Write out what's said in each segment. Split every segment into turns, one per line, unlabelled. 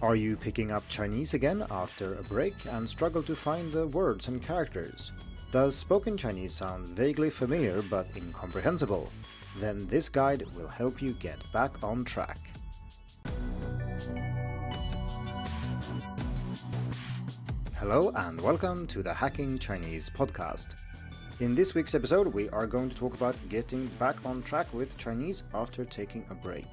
Are you picking up Chinese again after a break and struggle to find the words and characters? Does spoken Chinese sound vaguely familiar but incomprehensible? Then this guide will help you get back on track. Hello and welcome to the Hacking Chinese podcast. In this week's episode, we are going to talk about getting back on track with Chinese after taking a break.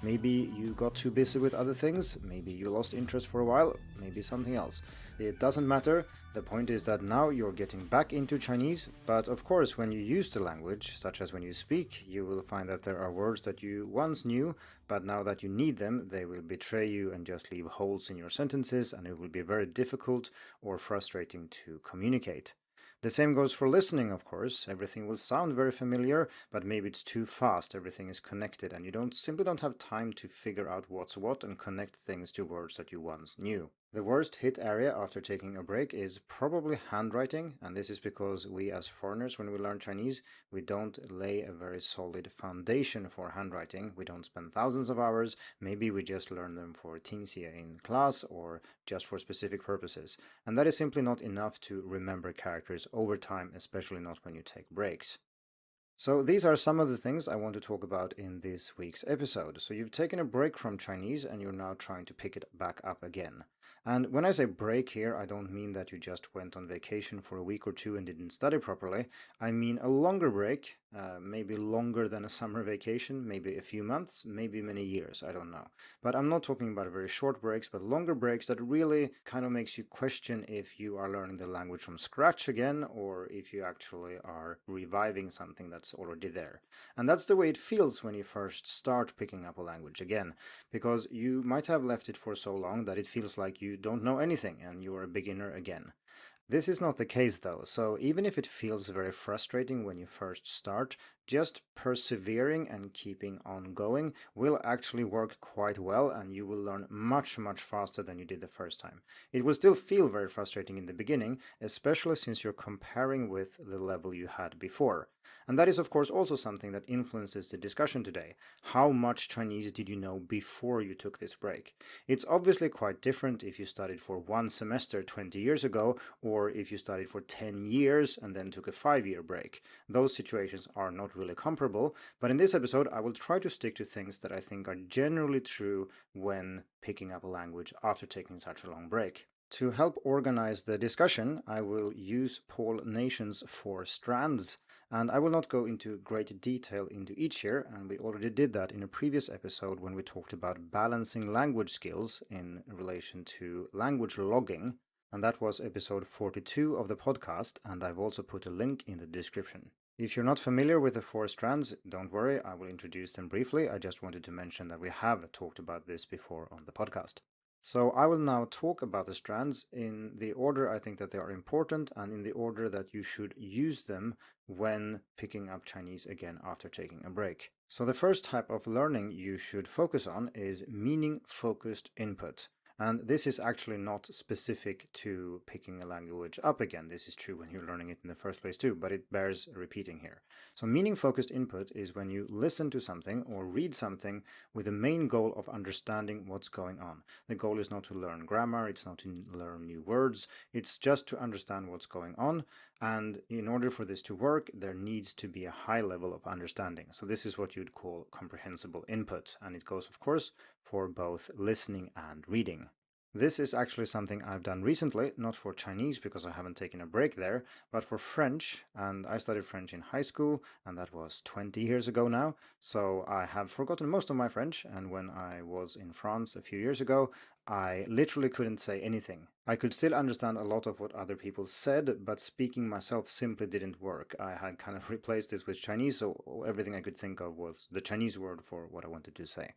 Maybe you got too busy with other things, maybe you lost interest for a while, maybe something else. It doesn't matter. The point is that now you're getting back into Chinese, but of course when you use the language, such as when you speak, you will find that there are words that you once knew, but now that you need them, they will betray you and just leave holes in your sentences, and it will be very difficult or frustrating to communicate. The same goes for listening, of course. Everything will sound very familiar, but maybe it's too fast, everything is connected, and you simply don't have time to figure out what's what and connect things to words that you once knew. The worst hit area after taking a break is probably handwriting, and this is because we as foreigners, when we learn Chinese, we don't lay a very solid foundation for handwriting. We don't spend thousands of hours, maybe we just learn them for 听写 in class or just for specific purposes. And that is simply not enough to remember characters over time, especially not when you take breaks. So these are some of the things I want to talk about in this week's episode. So you've taken a break from Chinese and you're now trying to pick it back up again. And when I say break here, I don't mean that you just went on vacation for a week or two and didn't study properly. I mean a longer break, maybe longer than a summer vacation, maybe a few months, maybe many years, I don't know. But I'm not talking about very short breaks, but longer breaks that really kind of makes you question if you are learning the language from scratch again, or if you actually are reviving something that's already there. And that's the way it feels when you first start picking up a language again, because you might have left it for so long that it feels like you don't know anything and you're a beginner again. This is not the case though, so even if it feels very frustrating when you first start, just persevering and keeping on going will actually work quite well, and you will learn much faster than you did the first time. It will still feel very frustrating in the beginning, especially since you're comparing with the level you had before. And that is of course also something that influences the discussion today. How much Chinese did you know before you took this break? It's obviously quite different if you studied for one semester 20 years ago, or if you studied for 10 years and then took a 5-year break. Those situations are not really comparable, but in this episode I will try to stick to things that I think are generally true when picking up a language after taking such a long break. To help organize the discussion, I will use Paul Nation's 4 strands, and I will not go into great detail into each here, and we already did that in a previous episode when we talked about balancing language skills in relation to language logging, and that was episode 42 of the podcast, and I've also put a link in the description. If you're not familiar with the 4 strands, don't worry, I will introduce them briefly. I just wanted to mention that we have talked about this before on the podcast. So I will now talk about the strands in the order I think that they are important and in the order that you should use them when picking up Chinese again after taking a break. So the first type of learning you should focus on is meaning-focused input. And this is actually not specific to picking a language up again. This is true when you're learning it in the first place too, but it bears repeating here. So meaning-focused input is when you listen to something or read something with the main goal of understanding what's going on. The goal is not to learn grammar, it's not to learn new words, it's just to understand what's going on. And in order for this to work, there needs to be a high level of understanding. So this is what you'd call comprehensible input, and it goes, of course, for both listening and reading. This is actually something I've done recently, not for Chinese because I haven't taken a break there, but for French, and I studied French in high school, and that was 20 years ago now, so I have forgotten most of my French, and when I was in France a few years ago, I literally couldn't say anything. I could still understand a lot of what other people said, but speaking myself simply didn't work. I had kind of replaced this with Chinese, so everything I could think of was the Chinese word for what I wanted to say.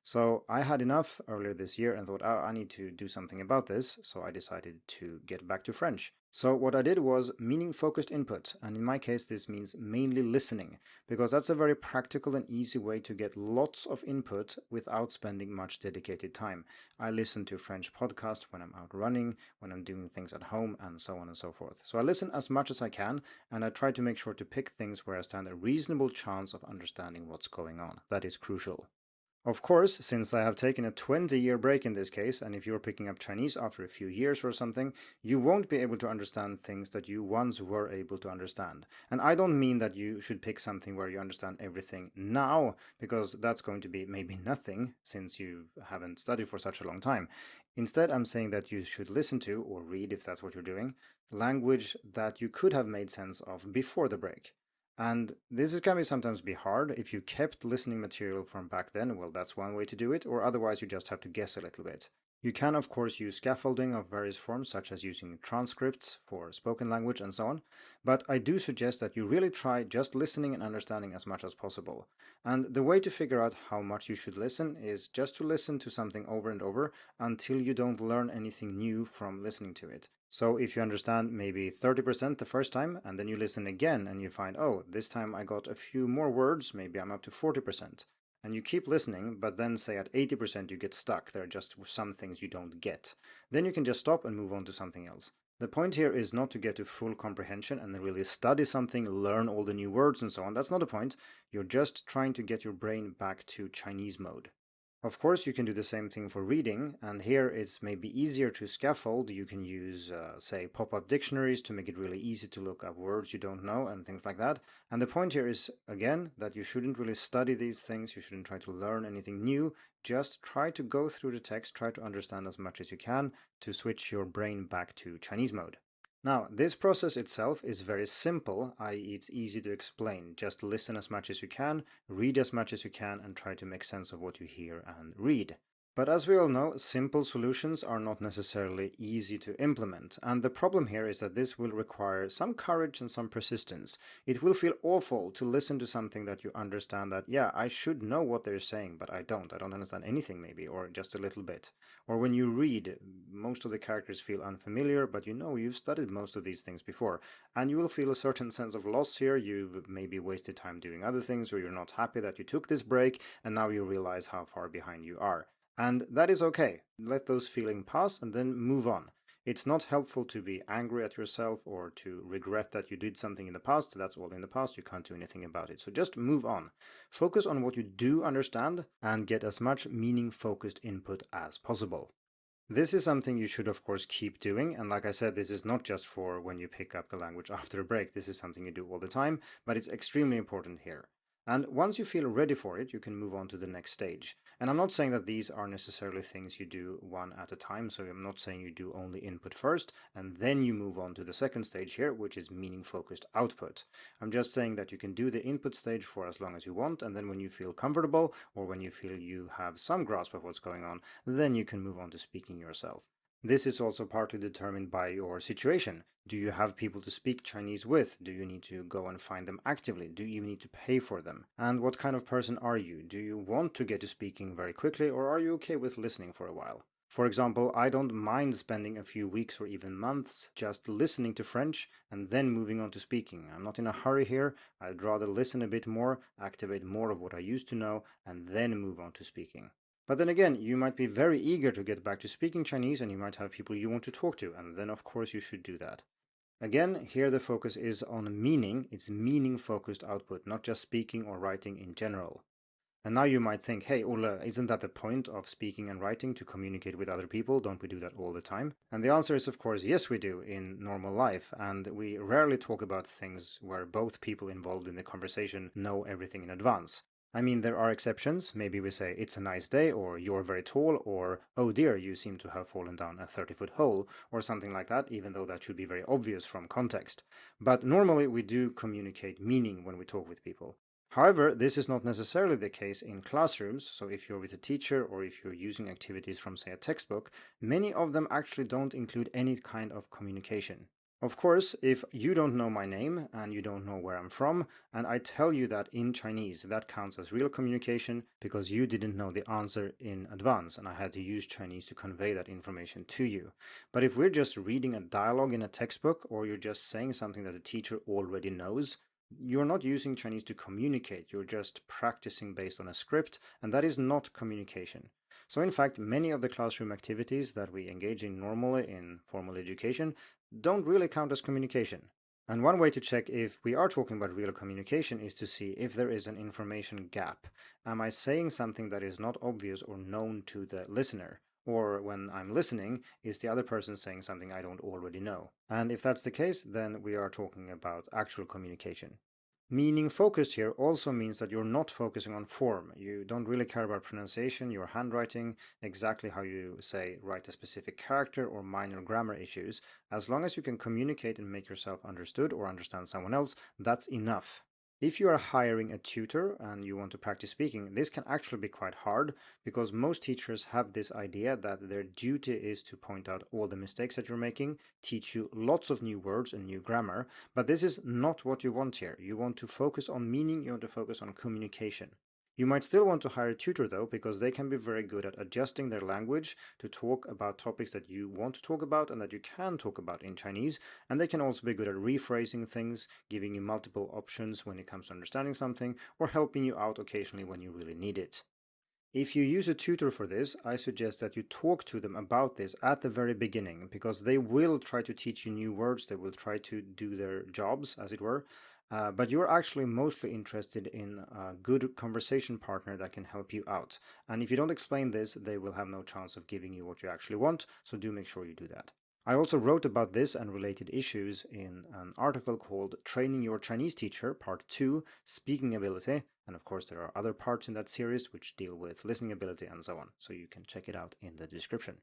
So I had enough earlier this year and thought, oh, I need to do something about this, so I decided to get back to French. So what I did was meaning-focused input, and in my case this means mainly listening, because that's a very practical and easy way to get lots of input without spending much dedicated time. I listen to French podcasts when I'm out running, when I'm doing things at home, and so on and so forth. So I listen as much as I can, and I try to make sure to pick things where I stand a reasonable chance of understanding what's going on. That is crucial. Of course, since I have taken a 20-year break in this case, and if you're picking up Chinese after a few years or something, you won't be able to understand things that you once were able to understand. And I don't mean that you should pick something where you understand everything now, because that's going to be maybe nothing since you haven't studied for such a long time. Instead, I'm saying that you should listen to, or read if that's what you're doing, language that you could have made sense of before the break. And can be sometimes be hard. If you kept listening material from back then, well, that's one way to do it, or otherwise you just have to guess a little bit. You can, of course, use scaffolding of various forms, such as using transcripts for spoken language and so on, but I do suggest that you really try just listening and understanding as much as possible. And the way to figure out how much you should listen is just to listen to something over and over until you don't learn anything new from listening to it. So if you understand maybe 30% the first time, and then you listen again and you find, oh, this time I got a few more words, maybe I'm up to 40%. And you keep listening, but then say at 80% you get stuck. There are just some things you don't get. Then you can just stop and move on to something else. The point here is not to get to full comprehension and really study something, learn all the new words and so on. That's not the point. You're just trying to get your brain back to Chinese mode. Of course, you can do the same thing for reading, and here it's maybe easier to scaffold. You can use, say, pop-up dictionaries to make it really easy to look up words you don't know and things like that. And the point here is, again, that you shouldn't really study these things. You shouldn't try to learn anything new. Just try to go through the text, try to understand as much as you can to switch your brain back to Chinese mode. Now, this process itself is very simple, i.e. it's easy to explain. Just listen as much as you can, read as much as you can, and try to make sense of what you hear and read. But as we all know, simple solutions are not necessarily easy to implement, and the problem here is that this will require some courage and some persistence. It will feel awful to listen to something that you understand that, yeah, I should know what they're saying, but I don't understand anything maybe, or just a little bit. Or when you read, most of the characters feel unfamiliar, but you know you've studied most of these things before, and you will feel a certain sense of loss here. You've maybe wasted time doing other things, or you're not happy that you took this break, and now you realize how far behind you are. And that is okay. Let those feelings pass and then move on. It's not helpful to be angry at yourself or to regret that you did something in the past. That's all in the past. You can't do anything about it. So just move on. Focus on what you do understand and get as much meaning-focused input as possible. This is something you should, of course, keep doing. And like I said, this is not just for when you pick up the language after a break. This is something you do all the time, but it's extremely important here. And once you feel ready for it, you can move on to the next stage. And I'm not saying that these are necessarily things you do one at a time, so I'm not saying you do only input first, and then you move on to the second stage here, which is meaning-focused output. I'm just saying that you can do the input stage for as long as you want, and then when you feel comfortable, or when you feel you have some grasp of what's going on, then you can move on to speaking yourself. This is also partly determined by your situation. Do you have people to speak Chinese with? Do you need to go and find them actively? Do you even need to pay for them? And what kind of person are you? Do you want to get to speaking very quickly, or are you okay with listening for a while? For example, I don't mind spending a few weeks or even months just listening to French and then moving on to speaking. I'm not in a hurry here. I'd rather listen a bit more, activate more of what I used to know, and then move on to speaking. But then again, you might be very eager to get back to speaking Chinese and you might have people you want to talk to, and then of course you should do that. Again, here the focus is on meaning. It's meaning-focused output, not just speaking or writing in general. And now you might think, hey, Ola, isn't that the point of speaking and writing, to communicate with other people? Don't we do that all the time? And the answer is, of course, yes, we do in normal life. And we rarely talk about things where both people involved in the conversation know everything in advance. I mean, there are exceptions. Maybe we say, it's a nice day, or you're very tall, or oh dear, you seem to have fallen down a 30-foot hole, or something like that, even though that should be very obvious from context. But normally we do communicate meaning when we talk with people. However, this is not necessarily the case in classrooms, so if you're with a teacher or if you're using activities from, say, a textbook, many of them actually don't include any kind of communication. Of course, if you don't know my name and you don't know where I'm from, and I tell you that in Chinese, that counts as real communication because you didn't know the answer in advance and I had to use Chinese to convey that information to you. But if we're just reading a dialogue in a textbook, or you're just saying something that the teacher already knows, you're not using Chinese to communicate, you're just practicing based on a script, and that is not communication. So in fact, many of the classroom activities that we engage in normally in formal education don't really count as communication. And one way to check if we are talking about real communication is to see if there is an information gap. Am I saying something that is not obvious or known to the listener? Or when I'm listening, is the other person saying something I don't already know? And if that's the case, then we are talking about actual communication. Meaning focused here also means that you're not focusing on form. You don't really care about pronunciation, your handwriting, exactly how you say write a specific character or minor grammar issues. As long as you can communicate and make yourself understood or understand someone else, that's enough. If you are hiring a tutor and you want to practice speaking, this can actually be quite hard because most teachers have this idea that their duty is to point out all the mistakes that you're making, teach you lots of new words and new grammar, but this is not what you want here. You want to focus on meaning, you want to focus on communication. You might still want to hire a tutor though, because they can be very good at adjusting their language to talk about topics that you want to talk about and that you can talk about in Chinese, and they can also be good at rephrasing things, giving you multiple options when it comes to understanding something, or helping you out occasionally when you really need it. If you use a tutor for this, I suggest that you talk to them about this at the very beginning, because they will try to teach you new words, they will try to do their jobs, as it were, but you're actually mostly interested in a good conversation partner that can help you out. And if you don't explain this, they will have no chance of giving you what you actually want, so do make sure you do that. I also wrote about this and related issues in an article called Training Your Chinese Teacher, Part 2, Speaking Ability, and of course there are other parts in that series which deal with listening ability and so on, so you can check it out in the description.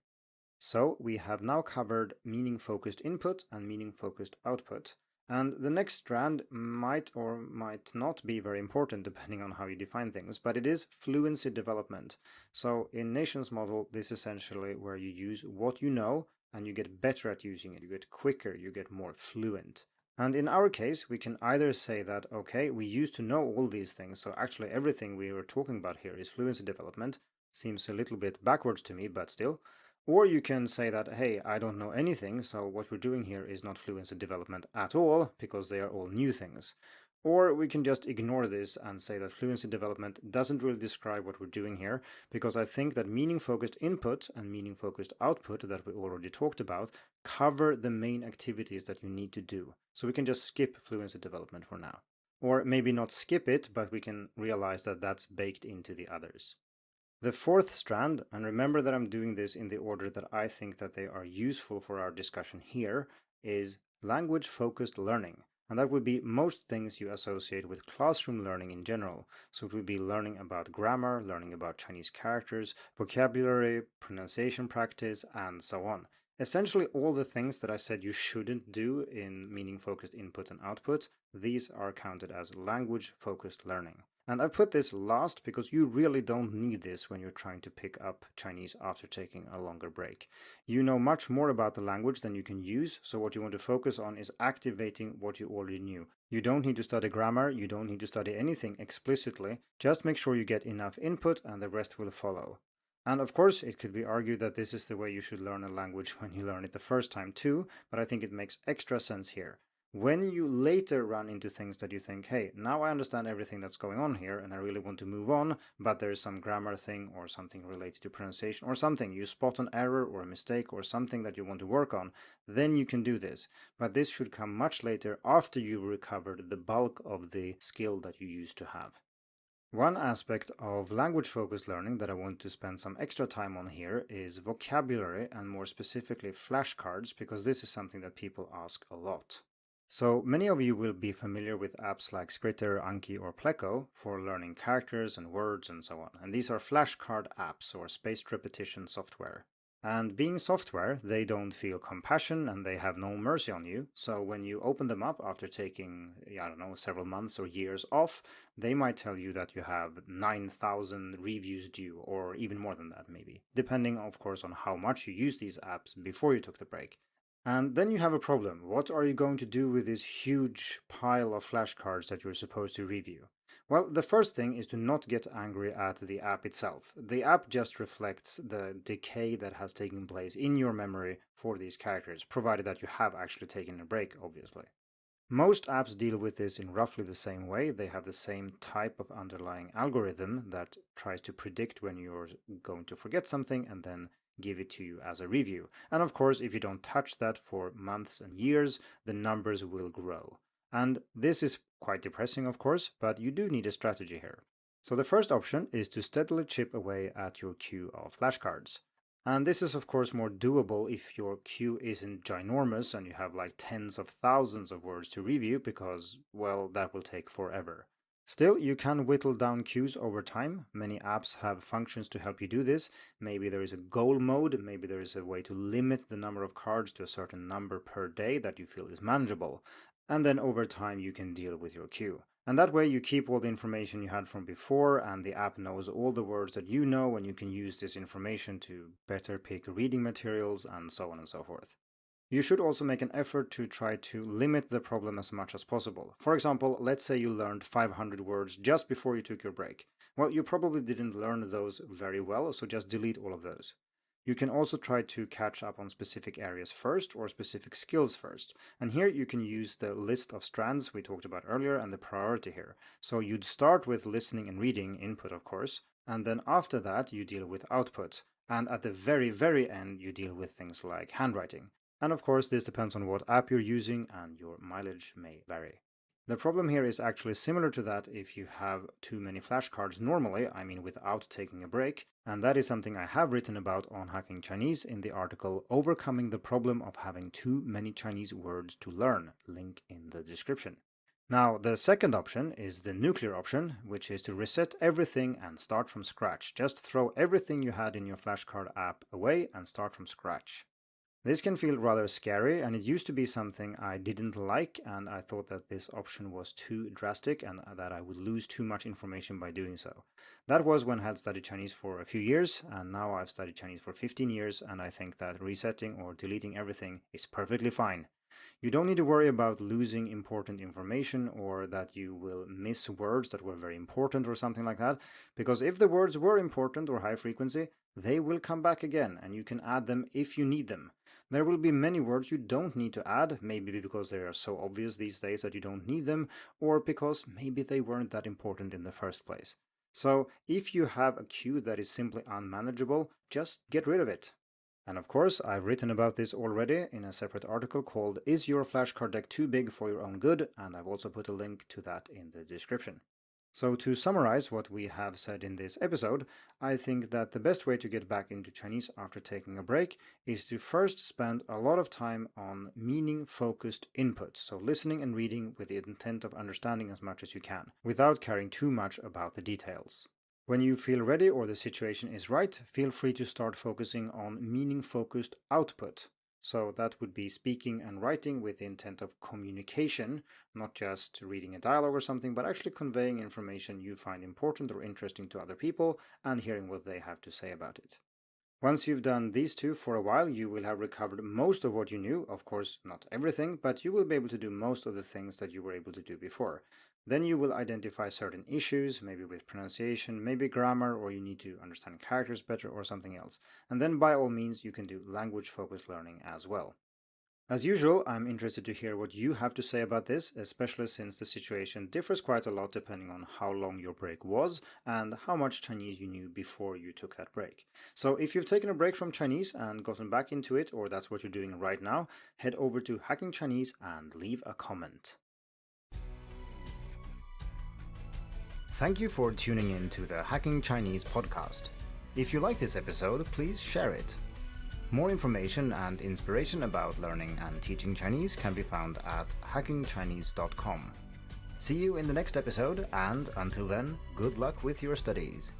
So we have now covered meaning-focused input and meaning-focused output. And the next strand might or might not be very important depending on how you define things, but it is fluency development. So in Nation's model, this is essentially where you use what you know and you get better at using it. You get quicker, you get more fluent. And in our case, we can either say that, okay, we used to know all these things, so actually everything we were talking about here is fluency development. Seems a little bit backwards to me, but still. Or you can say that, hey, I don't know anything, so what we're doing here is not fluency development at all, because they are all new things. Or we can just ignore this and say that fluency development doesn't really describe what we're doing here, because I think that meaning-focused input and meaning-focused output that we already talked about cover the main activities that you need to do. So we can just skip fluency development for now. Or maybe not skip it, but we can realize that that's baked into the others. The fourth strand, and remember that I'm doing this in the order that I think that they are useful for our discussion here, is language-focused learning. And that would be most things you associate with classroom learning in general. So it would be learning about grammar, learning about Chinese characters, vocabulary, pronunciation practice, and so on. Essentially all the things that I said you shouldn't do in meaning-focused input and output, these are counted as language-focused learning. And I put this last because you really don't need this when you're trying to pick up Chinese after taking a longer break. You know much more about the language than you can use, so what you want to focus on is activating what you already knew. You don't need to study grammar, you don't need to study anything explicitly, just make sure you get enough input and the rest will follow. And of course, it could be argued that this is the way you should learn a language when you learn it the first time too, but I think it makes extra sense here. When you later run into things that you think, hey, now I understand everything that's going on here and I really want to move on, but there is some grammar thing or something related to pronunciation or something, you spot an error or a mistake or something that you want to work on, then you can do this. But this should come much later after you've recovered the bulk of the skill that you used to have. One aspect of language-focused learning that I want to spend some extra time on here is vocabulary and more specifically flashcards, because this is something that people ask a lot. So many of you will be familiar with apps like Skritter, Anki, or Pleco for learning characters and words and so on. And these are flashcard apps or spaced repetition software. And being software, they don't feel compassion and they have no mercy on you. So when you open them up after taking, I don't know, several months or years off, they might tell you that you have 9,000 reviews due, or even more than that maybe, depending of course on how much you use these apps before you took the break. And then you have a problem. What are you going to do with this huge pile of flashcards that you're supposed to review? Well, the first thing is to not get angry at the app itself. The app just reflects the decay that has taken place in your memory for these characters, provided that you have actually taken a break, obviously. Most apps deal with this in roughly the same way. They have the same type of underlying algorithm that tries to predict when you're going to forget something and then give it to you as a review. And of course, if you don't touch that for months and years, the numbers will grow. And this is quite depressing, of course, but you do need a strategy here. So the first option is to steadily chip away at your queue of flashcards. And this is of course more doable if your queue isn't ginormous and you have like tens of thousands of words to review, because, well, that will take forever. Still, you can whittle down queues over time. Many apps have functions to help you do this. Maybe there is a goal mode, maybe there is a way to limit the number of cards to a certain number per day that you feel is manageable. And then over time you can deal with your queue. And that way you keep all the information you had from before, and the app knows all the words that you know, and you can use this information to better pick reading materials and so on and so forth. You should also make an effort to try to limit the problem as much as possible. For example, let's say you learned 500 words just before you took your break. Well, you probably didn't learn those very well, so just delete all of those. You can also try to catch up on specific areas first or specific skills first. And here you can use the list of strands we talked about earlier and the priority here. So you'd start with listening and reading, input of course, and then after that you deal with output. And at the very, very end you deal with things like handwriting. And of course this depends on what app you're using and your mileage may vary. The problem here is actually similar to that if you have too many flashcards normally, I mean without taking a break, and that is something I have written about on Hacking Chinese in the article Overcoming the Problem of Having Too Many Chinese Words to Learn, link in the description. Now, the second option is the nuclear option, which is to reset everything and start from scratch. Just throw everything you had in your flashcard app away and start from scratch. This can feel rather scary, and it used to be something I didn't like, and I thought that this option was too drastic and that I would lose too much information by doing so. That was when I had studied Chinese for a few years, and now I've studied Chinese for 15 years, and I think that resetting or deleting everything is perfectly fine. You don't need to worry about losing important information or that you will miss words that were very important or something like that, because if the words were important or high frequency, they will come back again, and you can add them if you need them. There will be many words you don't need to add, maybe because they are so obvious these days that you don't need them, or because maybe they weren't that important in the first place. So if you have a queue that is simply unmanageable, just get rid of it. And of course, I've written about this already in a separate article called Is Your Flashcard Deck Too Big for Your Own Good? And I've also put a link to that in the description. So to summarize what we have said in this episode, I think that the best way to get back into Chinese after taking a break is to first spend a lot of time on meaning-focused input, so listening and reading with the intent of understanding as much as you can, without caring too much about the details. When you feel ready or the situation is right, feel free to start focusing on meaning-focused output. So that would be speaking and writing with the intent of communication, not just reading a dialogue or something, but actually conveying information you find important or interesting to other people and hearing what they have to say about it. Once you've done these two for a while, you will have recovered most of what you knew, of course not everything, but you will be able to do most of the things that you were able to do before. Then you will identify certain issues, maybe with pronunciation, maybe grammar, or you need to understand characters better or something else. And then by all means you can do language-focused learning as well. As usual, I'm interested to hear what you have to say about this, especially since the situation differs quite a lot depending on how long your break was and how much Chinese you knew before you took that break. So if you've taken a break from Chinese and gotten back into it, or that's what you're doing right now, head over to Hacking Chinese and leave a comment. Thank you for tuning in to the Hacking Chinese podcast. If you like this episode, please share it. More information and inspiration about learning and teaching Chinese can be found at hackingchinese.com. See you in the next episode, and until then, good luck with your studies.